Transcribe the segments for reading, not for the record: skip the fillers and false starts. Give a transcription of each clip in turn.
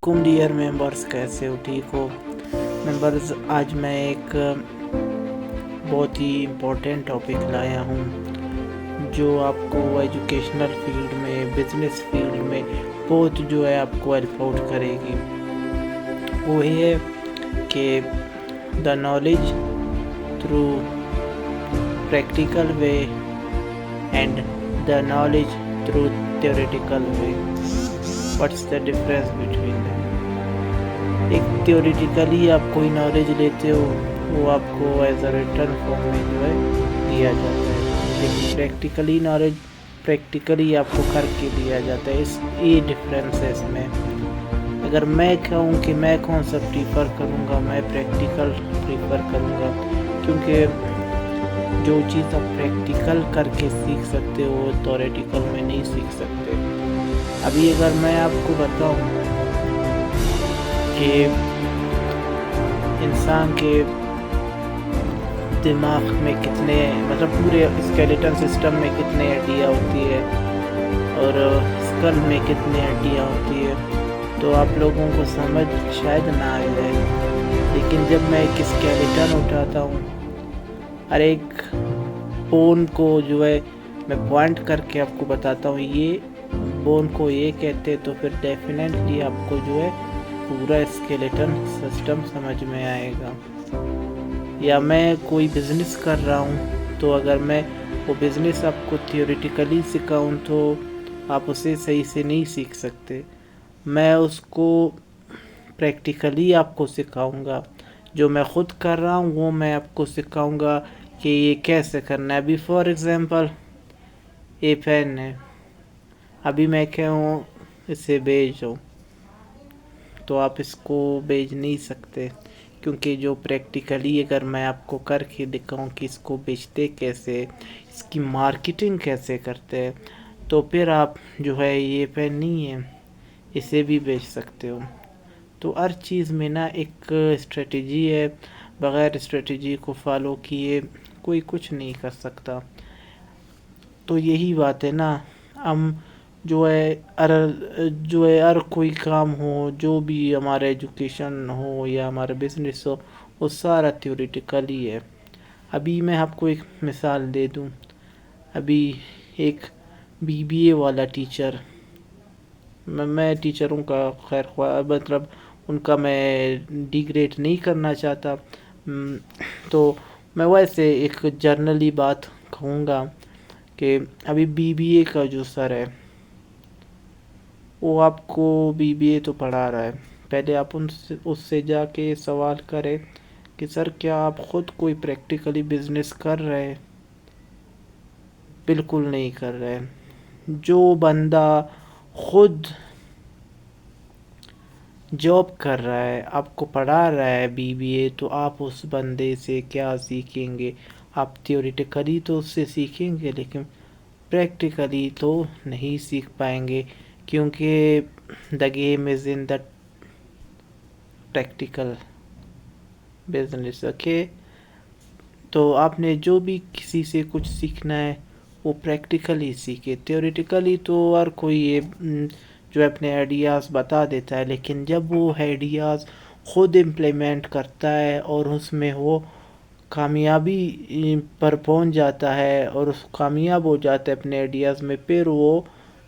علیکم dear members, کیسے ہو؟ ٹھیک ہو ممبرز؟ آج میں ایک بہت ہی امپورٹنٹ ٹاپک لایا ہوں جو آپ کو ایجوکیشنل فیلڈ میں، بزنس فیلڈ میں بہت آپ کو ہیلپ آؤٹ کرے گی۔ وہ یہ ہے کہ the knowledge through practical way and the knowledge through theoretical way, what's the difference between them? ایک تھیوریٹیکلی آپ کوئی نالج لیتے ہو، وہ آپ کو ایز اے ریٹرن فارم میں دیا جاتا ہے، لیکن پریکٹیکلی نالج پریکٹیکلی آپ کو کر کے دیا جاتا ہے۔ یہ ڈفرینس ہے اس میں۔ اگر میں کہوں کہ میں کون سا پریفر کروں گا، میں پریکٹیکل پریفر کروں گا، کیونکہ جو چیز آپ پریکٹیکل کر کے سیکھ سکتے ہو وہ تھیوریٹیکل میں نہیں سیکھ سکتے۔ ابھی اگر میں آپ کو بتاؤں کہ انسان کے دماغ میں کتنے، پورے اسکیلیٹن سسٹم میں کتنے ہڈیاں ہوتی ہے اور اسکل میں کتنے ہڈیاں ہوتی ہے، تو آپ لوگوں کو سمجھ شاید نہ آ جائے، لیکن جب میں ایک اسکیلیٹن اٹھاتا ہوں، ہر ایک بون کو میں پوائنٹ کر کے آپ کو بتاتا ہوں یہ بون کو یہ کہتے، تو پھر ڈیفینیٹلی آپ کو پورا اسکیلیٹن سسٹم سمجھ میں آئے گا۔ یا میں کوئی بزنس کر رہا ہوں، تو اگر میں وہ بزنس آپ کو تھیوریٹیکلی سکھاؤں تو آپ اسے صحیح سے نہیں سیکھ سکتے۔ میں اس کو پریکٹیکلی آپ کو سکھاؤں گا، جو میں خود کر رہا ہوں وہ میں آپ کو سکھاؤں گا کہ یہ کیسے کرنا ہے۔ ابھی فار ایگزامپل یہ پین ہے، ابھی میں کہوں اسے بیچ دو، تو آپ اس کو بیچ نہیں سکتے، کیونکہ جو پریکٹیکلی اگر میں آپ کو کر کے دکھاؤں کہ اس کو بیچتے کیسے، اس کی مارکیٹنگ کیسے کرتے، تو پھر آپ یہ پین نہیں ہے اسے بھی بیچ سکتے ہو۔ تو ہر چیز میں ایک اسٹریٹجی ہے، بغیر اسٹریٹجی کو فالو کیے کوئی کچھ نہیں کر سکتا۔ تو یہی بات ہے ہم ہر کوئی کام ہو، جو بھی ہمارا ایجوکیشن ہو یا ہمارا بزنس ہو، وہ سارا تھیوریٹیکل ہی ہے۔ ابھی میں آپ کو ایک مثال دے دوں، ابھی ایک BBA والا ٹیچر، میں ٹیچروں کا خیر خواہ، ان کا میں ڈیگریڈ نہیں کرنا چاہتا، تو میں ویسے ایک جرنلی بات کہوں گا کہ ابھی BBA کا جو سر ہے وہ آپ کو BBA تو پڑھا رہا ہے، پہلے آپ اس سے جا کے سوال کریں کہ سر کیا آپ خود کوئی پریکٹیکلی بزنس کر رہے؟ بالکل نہیں کر رہے۔ جو بندہ خود جاب کر رہا ہے، آپ کو پڑھا رہا ہے BBA، تو آپ اس بندے سے کیا سیکھیں گے؟ آپ تھیوریٹیکلی تو اس سے سیکھیں گے، لیکن پریکٹیکلی تو نہیں سیکھ پائیں گے، کیونکہ the game is in the practical business. Okay, تو آپ نے جو بھی کسی سے کچھ سیکھنا ہے وہ پریکٹیکلی سیکھے۔ تھیوریٹیکلی تو ہر کوئی اپنے آئیڈیاز بتا دیتا ہے، لیکن جب وہ آئیڈیاز خود امپلیمنٹ کرتا ہے اور اس میں وہ کامیابی پر پہنچ جاتا ہے اور اس کامیاب ہو جاتا ہے اپنے آئیڈیاز میں، پھر وہ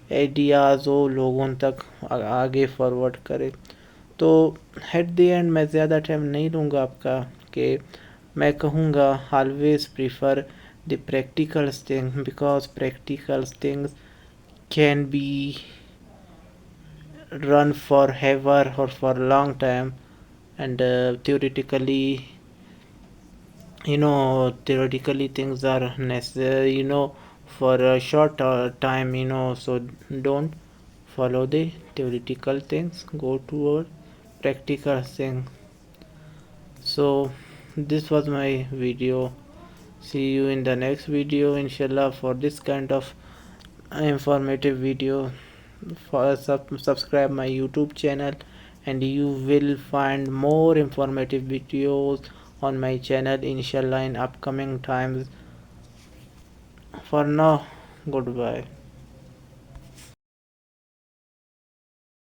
آئیڈیاز وہ لوگوں تک آگے فارورڈ کرے۔ تو ایٹ دی اینڈ میں زیادہ ٹائم نہیں لوں گا آپ کا، کہ میں کہوں گا always prefer the practical thing, because practical things can be run forever or for a long time, and theoretically things are necessary for a short time, so don't follow the theoretical things, go toward practical things. So this was my video. See you in the next video inshallah for this kind of informative video. Subscribe my YouTube channel and you will find more informative videos on my channel inshallah in upcoming times. For now, goodbye.